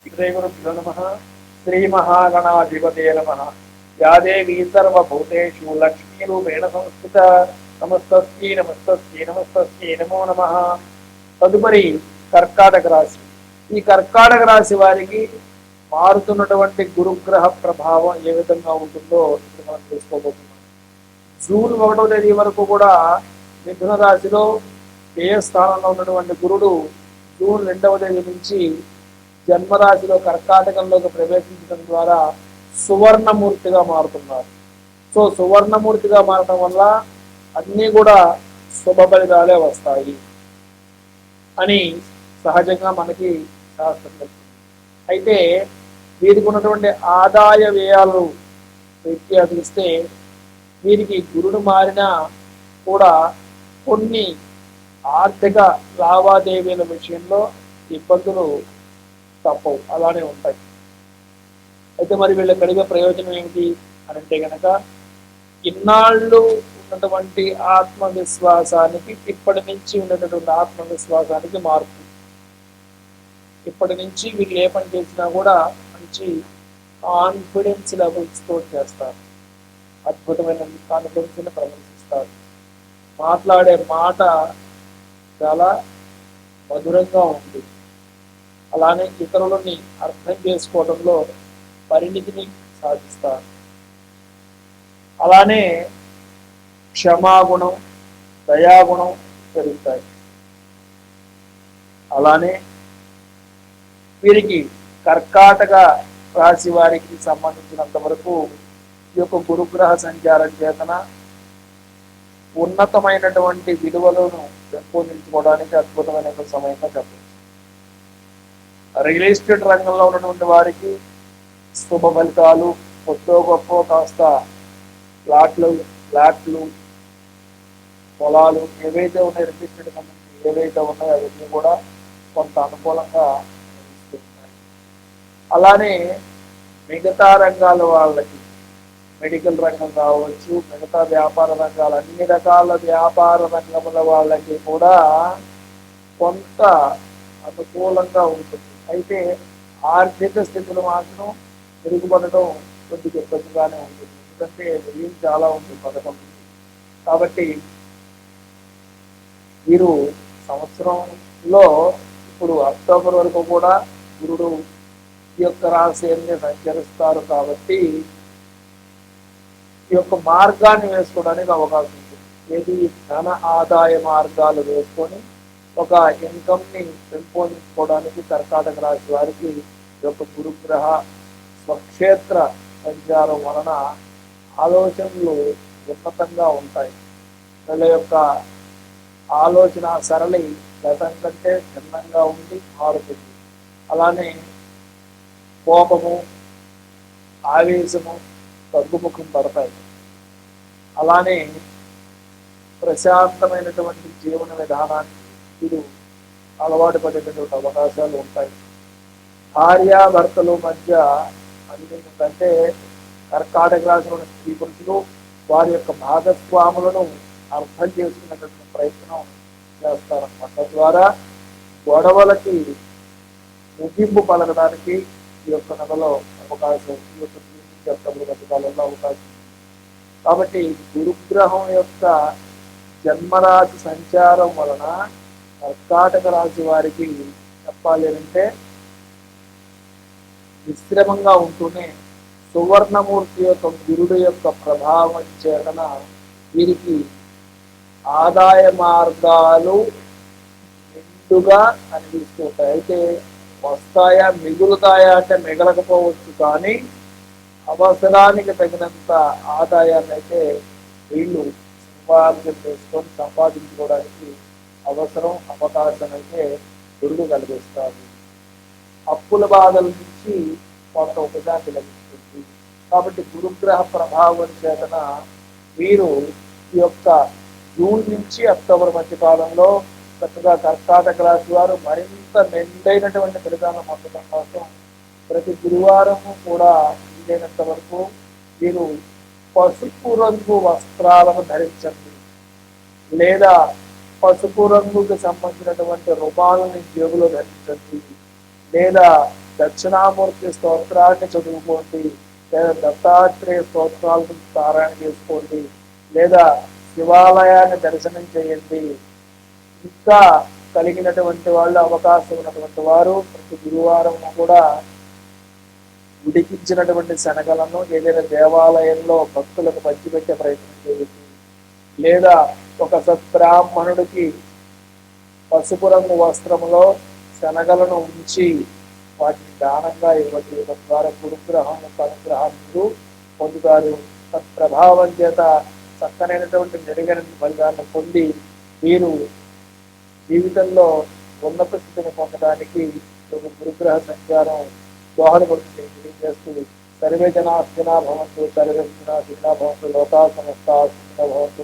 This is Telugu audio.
శ్రీగురుభ్యో నమః. శ్రీమహాగణాధిపతే నమః. యా దేవీ సర్వభూతేషు లక్ష్మీరూపేణ సంస్థిత. నమస్తస్యై నమస్తస్యై నమస్తస్యై నమో నమః. తదుపరి కర్కాటక రాశి. ఈ కర్కాటక రాశి వారికి మారుతున్నటువంటి గురుగ్రహ ప్రభావం ఏ విధంగా ఉంటుందో ఇప్పుడు మనం తెలుసుకోబోతున్నాం. జూన్ 1వ తేదీ వరకు కూడా మిథున రాశిలో ఏ స్థానంలో ఉన్నటువంటి గురుడు జూన్ 2వ తేదీ నుంచి జన్మరాశిలో కర్కాటకంలోకి ప్రవేశించడం ద్వారా సువర్ణమూర్తిగా మారుతున్నారు. సో సువర్ణమూర్తిగా మారడం వల్ల అన్నీ కూడా శుభ ఫలితాలే వస్తాయి అని సహజంగా మనకి శాస్త్రం చెప్తుంది. అయితే వీరికి ఉన్నటువంటి ఆదాయ వ్యయాలు రీత్యా చూస్తే వీరికి గురుడు మారినా కూడా కొన్ని ఆర్థిక లావాదేవీల విషయంలో ఇబ్బందులు తప్పవు, అలానే ఉంటాయి. అయితే మరి వీళ్ళ కలిగే ప్రయోజనం ఏమిటి అని అంటే కనుక ఇన్నాళ్ళు ఉన్నటువంటి ఆత్మవిశ్వాసానికి ఇప్పటి నుంచి ఉన్నటువంటి ఆత్మవిశ్వాసానికి మార్పు. ఇప్పటి నుంచి వీళ్ళు ఏ పని చేసినా కూడా మంచి కాన్ఫిడెన్స్ లెవెల్స్ తో చేస్తారు. అద్భుతమైన కాన్ఫిడెన్స్ ప్రదర్శిస్తారు. మాట్లాడే మాట చాలా మధురంగా ఉంటుంది. అలానే ఇతరులని అర్థం చేసుకోవడంలో పరిణితిని సాధిస్తారు. అలానే క్షమాగుణం, దయాగుణం పెరుగుతాయి. అలానే వీరికి కర్కాటక రాశి వారికి సంబంధించినంత వరకు ఈ యొక్క గురుగ్రహ సంచారం చేతన ఉన్నతమైనటువంటి విలువలను పెంపొందించుకోవడానికి అద్భుతమైన సమయంగా చెప్పవచ్చు. రియల్ ఎస్టేట్ రంగంలో ఉన్నటువంటి వారికి శుభ ఫలితాలు, కొద్దో గొప్ప కాస్త ఫ్లాట్లు, పొలాలు ఏవైతే ఉన్నాయి, రియల్ ఎస్టేట్ సంబంధించి ఏవైతే ఉన్నాయో అవన్నీ కూడా కొంత అనుకూలంగా ఉన్నాయి. అలానే మిగతా రంగాల వాళ్ళకి, మెడికల్ రంగం కావచ్చు, మిగతా వ్యాపార రంగాలు, అన్ని రకాల వ్యాపార రంగముల వాళ్ళకి కూడా కొంత అనుకూలంగా ఉంటుంది. అయితే ఆర్థిక స్థితులు మాత్రం మెరుగుపడడం కొద్దిగా ఇబ్బందిగానే ఉంటుంది. ఎందుకంటే వ్యయం చాలా ఉంటుంది పథకం. కాబట్టి వీరు సంవత్సరంలో ఇప్పుడు అక్టోబర్ వరకు కూడా గురుడు ఈ యొక్క రాశిని సంచరిస్తారు. కాబట్టి ఈ యొక్క మార్గాన్ని వేసుకోవడానికి అవకాశం ఉంటుంది. ఏది ధన ఆదాయ మార్గాలు వేసుకొని ఒక ఇన్కమ్ ని పెంపొందించుకోవడానికి కర్కాటక రాశి వారికి ఈ యొక్క గురుగ్రహ స్వక్షేత్ర సంచారం వలన ఆలోచనలు ఉన్నతంగా ఉంటాయి. వీళ్ళ యొక్క ఆలోచన సరళి గతం కంటే భిన్నంగా ఉండి మారుతుంది. అలానే కోపము, ఆవేశము తగ్గుముఖం పడతాయి. అలానే ప్రశాంతమైనటువంటి జీవన విధానాన్ని వీరు అలవాటు పడేటటువంటి అవకాశాలు ఉంటాయి. భార్యాభర్తల మధ్య అన్నింటికంటే కర్కాటక రాశిలోని స్త్రీ పురుషులు వారి యొక్క భాగస్వాములను అర్థం చేసుకునేటటువంటి ప్రయత్నం చేస్తారన్నమాట. తద్వారా గొడవలకి ముగింపు పలకడానికి ఈ యొక్క నెలలో అవకాశం, ఈ యొక్క పథకాలలో అవకాశం. కాబట్టి గురుగ్రహం యొక్క జన్మరాశి సంచారం వలన కర్కాటక రాశి వారికి చెప్పాలి అంటే మిశ్రమంగా ఉంటూనే సువర్ణమూర్తి యొక్క గురుడు యొక్క ప్రభావం చేతన వీరికి ఆదాయ మార్గాలు నిండుగా అనిపిస్తుంటాయి. అయితే వస్తాయా, మిగులుతాయా అంటే మిగలకపోవచ్చు, కానీ అవసరానికి తగినంత ఆదాయాన్ని అయితే వీళ్ళు సంపాదన చేసుకొని సంపాదించుకోవడానికి అవకాశం అయితే గురుడు కలిగిస్తారు. అప్పుల బాధల నుంచి కొంత ఉపశాంతి లభిస్తుంది. కాబట్టి గురుగ్రహ ప్రభావం చేతన వీరు ఈ యొక్క జూన్ నుంచి అక్టోబర్ మధ్య కాలంలో చక్కగా కర్కాటక రాశి వారు మరింత మెండైనటువంటి ఫలితాలను పొందడం కోసం ప్రతి గురువారము కూడా వీలైనంత వరకు వీరు పసుపు రంగు వస్త్రాలను ధరించండి, లేదా పసుపు రంగుకు సంబంధించినటువంటి రుమాలని జేబులో ధరించండి, లేదా దక్షిణామూర్తి స్తోత్రాన్ని చదువుకోండి, లేదా దత్తాత్రేయ స్తోత్రాలను పారాయణ చేసుకోండి, లేదా శివాలయాన్ని దర్శనం చేయండి. ఇంకా కలిగినటువంటి వాళ్ళు, అవకాశం ఉన్నటువంటి వారు ప్రతి గురువారం కూడా ఉడికించినటువంటి శనగలను ఏదైనా దేవాలయంలో భక్తులకు పంచిపెట్టే ప్రయత్నం చేయండి. లేదా ఒక సద్బ్రాహ్మణుడికి పసుపు రంగు వస్త్రములో శనగలను ఉంచి వాటిని దానంగా ఇవ్వండి. తద్వారా గురుగ్రహం అనుగ్రహాలు పొందుతారు. తత్ప్రభావం చేత చక్కనైనటువంటి మెరుగైన ఫలితాలను పొంది వీరు జీవితంలో ఉన్నత స్థితిని పొందడానికి గురుగ్రహ సంచారం దోహదపడుతుంది తెలియజేస్తూ, సర్వే జనా సుఖినో భవంతు, సర్వే జనా సుఖినో భవంతు, లోకా సమస్తా సుఖినో భవంతు.